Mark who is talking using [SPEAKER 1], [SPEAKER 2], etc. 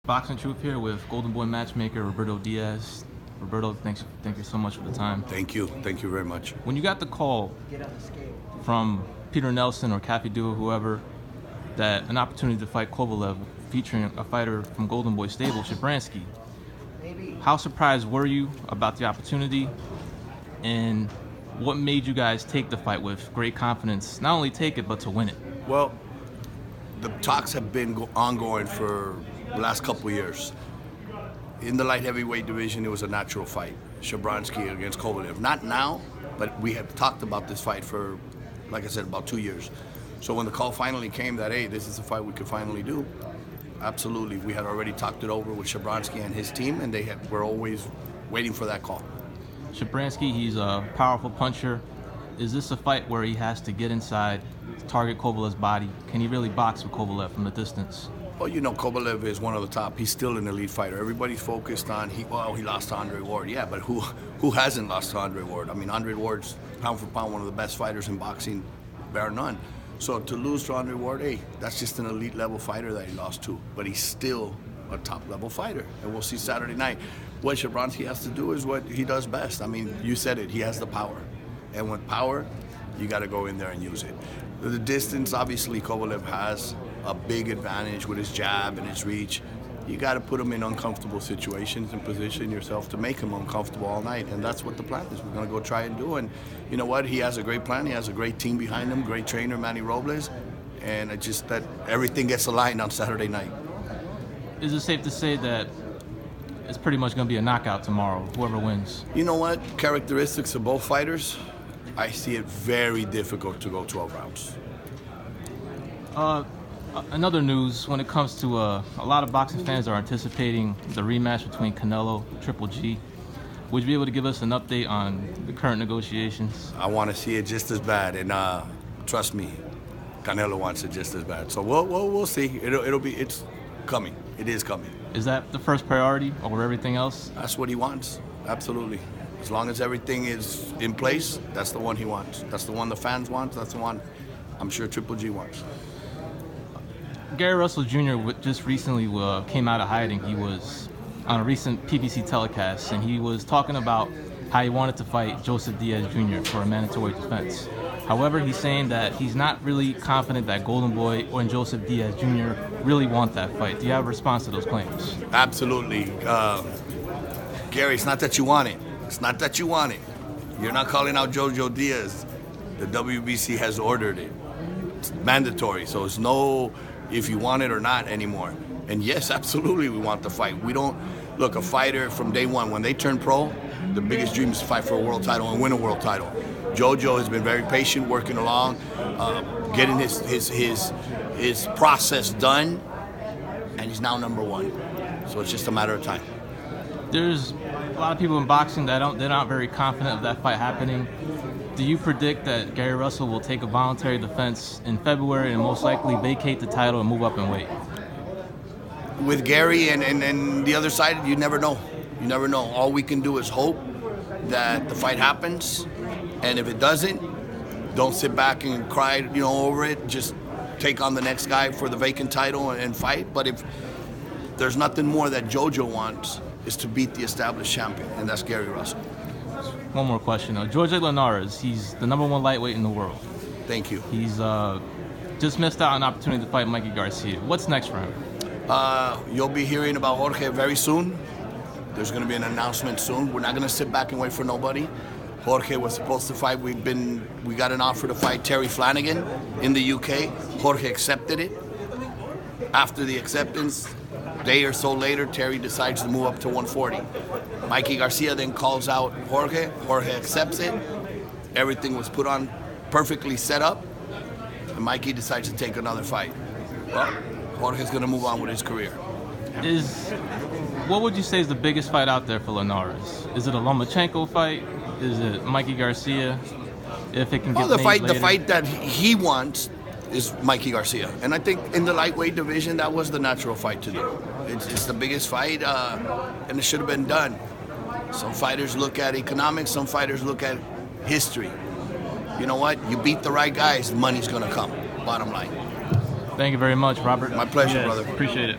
[SPEAKER 1] Boxing Truth here with Golden Boy Matchmaker Roberto Diaz. Roberto, thank you so much for the time.
[SPEAKER 2] Thank you very much.
[SPEAKER 1] When you got the call from Peter Nelson or Cafe Duo, whoever, that an opportunity to fight Kovalev featuring a fighter from Golden Boy stable, Shabransky, how surprised were you about the opportunity, and what made you guys take the fight with great confidence, not only take it, but to win it?
[SPEAKER 2] Well, the talks have been ongoing for the last couple of years. In the light heavyweight division, it was a natural fight, Shabransky against Kovalev. Not now, but we have talked about this fight for, like I said, about 2 years. So when the call finally came that, hey, this is a fight we could finally do, absolutely. We had already talked it over with Shabransky and his team, and were always waiting for that call.
[SPEAKER 1] Shabransky, he's a powerful puncher. Is this a fight where he has to get inside, target Kovalev's body? Can he really box with Kovalev from the distance?
[SPEAKER 2] Well, you know, Kobalev is one of the top. He's still an elite fighter. Everybody's focused on, he lost to Andre Ward. Yeah, but who hasn't lost to Andre Ward? I mean, Andre Ward's pound for pound one of the best fighters in boxing, bar none. So to lose to Andre Ward, hey, that's just an elite level fighter that he lost to. But he's still a top level fighter. And we'll see Saturday night. What Shabransky has to do is what he does best. I mean, you said it, he has the power. And with power, you got to go in there and use it. The distance, obviously, Kovalev has a big advantage with his jab and his reach. You got to put him in uncomfortable situations and position yourself to make him uncomfortable all night, and that's what the plan is. We're going to go try and do, and you know what? He has a great plan. He has a great team behind him, great trainer, Manny Robles, and it's just that everything gets aligned on Saturday night.
[SPEAKER 1] Is it safe to say that it's pretty much going to be a knockout tomorrow, whoever wins?
[SPEAKER 2] You know what? Characteristics of both fighters, I see it very difficult to go 12 rounds.
[SPEAKER 1] Another news, when it comes to a lot of boxing fans are anticipating the rematch between Canelo and Triple G. Would you be able to give us an update on the current negotiations?
[SPEAKER 2] I want to see it just as bad, and trust me, Canelo wants it just as bad. So we'll see. It's coming. It is coming.
[SPEAKER 1] Is that the first priority over everything else?
[SPEAKER 2] That's what he wants. Absolutely. As long as everything is in place, that's the one he wants. That's the one the fans want. That's the one I'm sure Triple G wants.
[SPEAKER 1] Gary Russell Jr. just recently came out of hiding. He was on a recent PBC telecast, and he was talking about how he wanted to fight Joseph Diaz Jr. for a mandatory defense. However, he's saying that he's not really confident that Golden Boy and Joseph Diaz Jr. really want that fight. Do you have a response to those claims?
[SPEAKER 2] Absolutely. Gary, it's not that you want it. It's not that you want it. You're not calling out Jojo Diaz. The WBC has ordered it. It's mandatory, so it's no if you want it or not anymore. And yes, absolutely, we want the fight. We don't look a fighter from day one. When they turn pro, the biggest dream is to fight for a world title and win a world title. Jojo has been very patient, working along, getting his process done, and he's now #1. So it's just a matter of time.
[SPEAKER 1] There's a lot of people in boxing they're not very confident of that fight happening. Do you predict that Gary Russell will take a voluntary defense in February and most likely vacate the title and move up in weight?
[SPEAKER 2] With Gary and the other side, you never know. You never know. All we can do is hope that the fight happens, and if it doesn't, don't sit back and cry, over it. Just take on the next guy for the vacant title and fight. But if there's nothing more that Jojo wants, is to beat the established champion, and that's Gary Russell.
[SPEAKER 1] One more question. Jorge Linares, he's the #1 lightweight in the world.
[SPEAKER 2] Thank you.
[SPEAKER 1] He's just missed out on an opportunity to fight Mikey Garcia. What's next for him?
[SPEAKER 2] You'll be hearing about Jorge very soon. There's going to be an announcement soon. We're not going to sit back and wait for nobody. Jorge was supposed to fight. We got an offer to fight Terry Flanagan in the UK. Jorge accepted it. After the acceptance, a day or so later, Terry decides to move up to 140. Mikey Garcia then calls out Jorge. Jorge accepts it. Everything was put on perfectly set up, and Mikey decides to take another fight. Well, Jorge's going to move on with his career.
[SPEAKER 1] What would you say is the biggest fight out there for Linares? Is it a Lomachenko fight? Is it Mikey Garcia? If it can get
[SPEAKER 2] the fight that he wants is Mikey Garcia, and I think in the lightweight division that was the natural fight to do. It's the biggest fight, and it should have been done. Some fighters look at economics, some fighters look at history. You know what? You beat the right guys, money's gonna come. Bottom line.
[SPEAKER 1] Thank you very much, Robert.
[SPEAKER 2] My pleasure, brother.
[SPEAKER 1] Appreciate it.